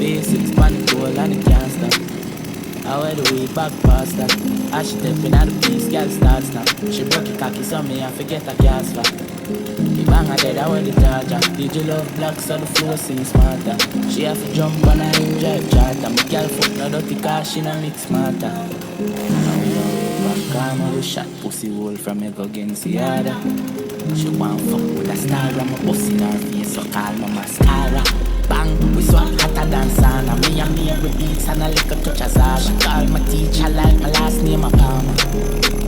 V6 pan the goal and it can't stop. I wear the way back past that. As she stepping out the piece, girl starts now. She broke it cocky, so me I forget her gas for. The banger dead, I wear the charger. Did you love black, so the flow seems smarter. She have to jump on her in drive charter. My girl fuck no dirty car, she no mix smarter. Now we don't back karma, we shot pussy hole from me go against the other. She want fuck with a star, I'm a pussy in her face, so call my mascara. Bang, we swap hotter than sauna. Me and me every beats and a little touch of Zara. She call my teacher like my last name a Palmer.